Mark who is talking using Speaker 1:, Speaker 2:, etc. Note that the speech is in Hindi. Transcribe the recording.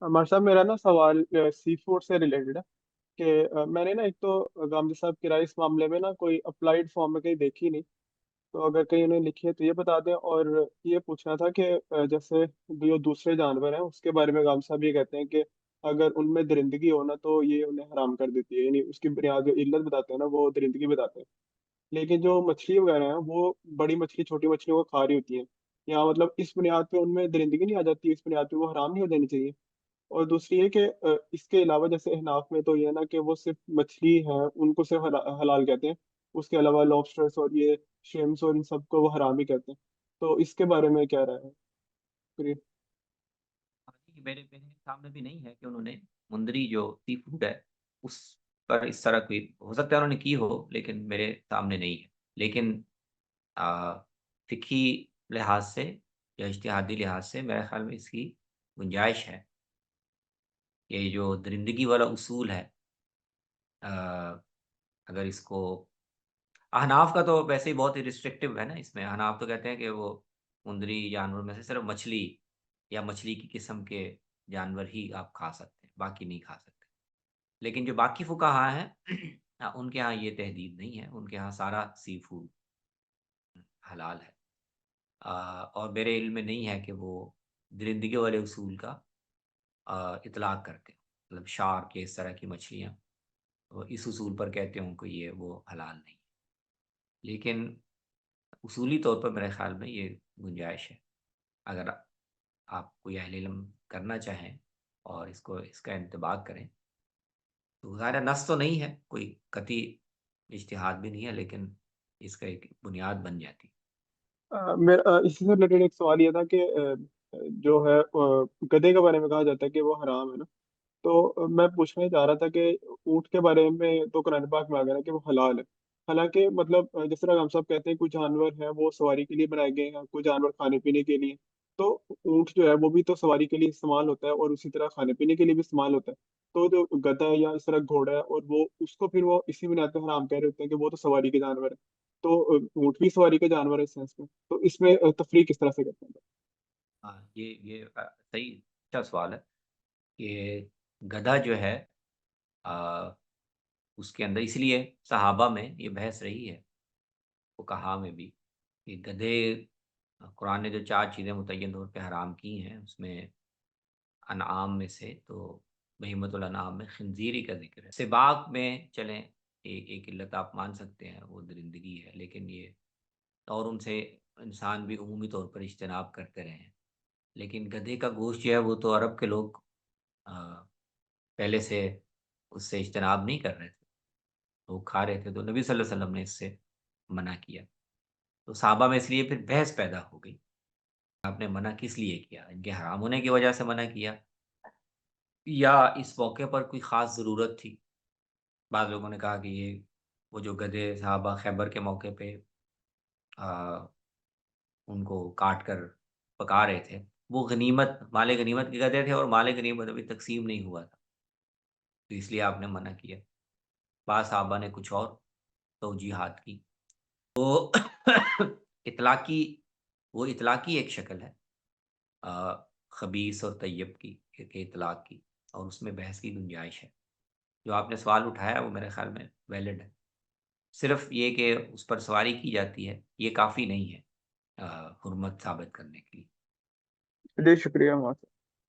Speaker 1: हमारे साहब मेरा ना सवाल सी फूड से रिलेटेड है कि मैंने ना एक तो गांधी साहब की राय इस मामले में ना कोई अप्लाइड फॉर्म में कहीं देखी नहीं। तो अगर कहीं उन्होंने लिखी है तो ये बता दें। और ये पूछना था कि जैसे जो दूसरे जानवर हैं उसके बारे में गांधी साहब ये कहते हैं कि अगर उनमें दरिंदगी हो ना तो ये उन्हें हराम कर देती है, यानी उसकी बुनियाद जो इल्लत बताते हैं ना वो दरिंदगी बताते हैं। लेकिन जो मछली वगैरह है वो बड़ी मछली छोटी मछलियों को खा रही होती है। या मतलब इस बुनियाद पे उनमें दरिंदगी नहीं आ जाती, इस बुनियाद पे वो हराम नहीं हो जानी चाहिए। और दूसरी है कि इसके अलावा जैसे अहनाफ में तो ये है ना कि वो सिर्फ मछली है उनको सिर्फ हलाल कहते हैं। उसके अलावा लॉबस्टर्स और ये श्रिम्प्स और इन सबको वो हराम ही कहते हैं। तो इसके बारे में क्या राय है? शुक्रिया।
Speaker 2: हालाँकि मेरे मेरे सामने भी नहीं है कि उन्होंने मुंदरी जो सी फूड है, उस पर इस तरह कोई हो सकता है उन्होंने की हो, लेकिन मेरे सामने नहीं है। लेकिन फ़िक़ही लिहाज़ से या इज्तिहादी लिहाज़ से मेरे ख़्याल में इसकी गुंजाइश है। ये जो दरिंदगी वाला उसूल है, अ, अगर इसको अहनाफ का तो वैसे ही बहुत ही रिस्ट्रिक्टिव है ना इसमें। अहनाफ तो कहते हैं कि वो मुंदरी जानवर में से सिर्फ़ मछली या मछली की किस्म के जानवर ही आप खा सकते हैं, बाकी नहीं खा सकते। लेकिन जो बाकी फुक़हा हैं उनके यहाँ ये तहदीद नहीं है, उनके यहाँ सारा सी फूड हलाल है। और मेरे इल्म में नहीं है कि वो दरिंदगी वाले उसूल का इतलाक़ करते हों। मतलब शार्क या इस तरह की मछलियाँ वो इस उसूल पर कहते हों कि ये वो हलाल नहीं। लेकिन उसूली तौर पर मेरे ख़्याल में ये गुंजाइश है। अगर आप कोई अहले इल्म करना चाहें और इसको इसका इंतबाह करें, तो ज़ाहिर नस तो नहीं है, कोई कतई इज्तिहाद भी नहीं है, लेकिन इसका एक बुनियाद बन जाती है।
Speaker 1: मेरा इसी से रिलेटेड एक सवाल ये था कि जो है गधे के बारे में कहा जाता है कि वो हराम है ना। तो मैं पूछना ही चाह रहा था कि ऊँट के बारे में तो कुरान पाक में आ गया ना कि वो हलाल है। हालांकि मतलब जिस तरह हम सब कहते हैं कुछ जानवर हैं वो सवारी के लिए बनाए गए हैं, कुछ जानवर खाने पीने के लिए। तो ऊँट जो है वो भी तो सवारी के लिए इस्तेमाल होता है और उसी तरह खाने पीने के लिए भी इस्तेमाल होता है। तो जो गधा है या इस तरह घोड़ा है और वो उसको फिर वो इसी बुनियाद पे हराम कह रहे होते हैं कि वो तो सवारी के जानवर है। तो ऊँट भी सवारी का जानवर है इस सेंस में, तो इसमें तफरीक किस तरह से करते हैं?
Speaker 2: हाँ, ये सही अच्छा सवाल है। ये गधा जो है, अ, उसके अंदर इसलिए सहाबा में ये बहस रही है, फुक़हा में भी, कि गधे कुरान ने जो 4 चीज़ें मुतय्यन तौर पे हराम की हैं, उसमें अनआम में से तो बहीमतुल अनआम में खिंजीरी का ज़िक्र है। सिबाक में चलें, एक इल्लत आप मान सकते हैं, वो दरिंदगी है, लेकिन ये और उनसे इंसान भी उमूमी तौर पर इज्तनाब करते रहे हैं। लेकिन गधे का गोश्त जो है, वो तो अरब के लोग अ, पहले से उससे इज्तनाब नहीं कर रहे थे, वो खा रहे थे, तो नबी सल्लल्लाहु अलैहि वसल्लम ने इससे मना किया। तो सहाबा में इसलिए फिर बहस पैदा हो गई, आपने मना किस लिए किया? इनके हराम होने की वजह से मना किया या इस मौके पर कोई ख़ास ज़रूरत थी? बाद लोगों ने कहा कि ये वो जो गधे सहाबा खैबर के मौके पे अ, उनको काट कर पका रहे थे, वो गनीमत माले गनीमत के गधे थे और माले गनीमत अभी तक़सीम नहीं हुआ था, तो इसलिए आपने मना किया। बाद सहाबा ने कुछ और तौजीहात की। तो इतलाक़ी वो इतलाक़ी एक शक्ल है ख़बीस और तय्यब की के इतलाक़ की, और उसमें बहस की गुंजाइश है। जो आपने सवाल उठाया वो मेरे ख़्याल में वैलिड है। सिर्फ़ ये कि उस पर सवारी की जाती है, ये काफ़ी नहीं है हुर्मत साबित करने के लिए।
Speaker 1: जी शुक्रिया।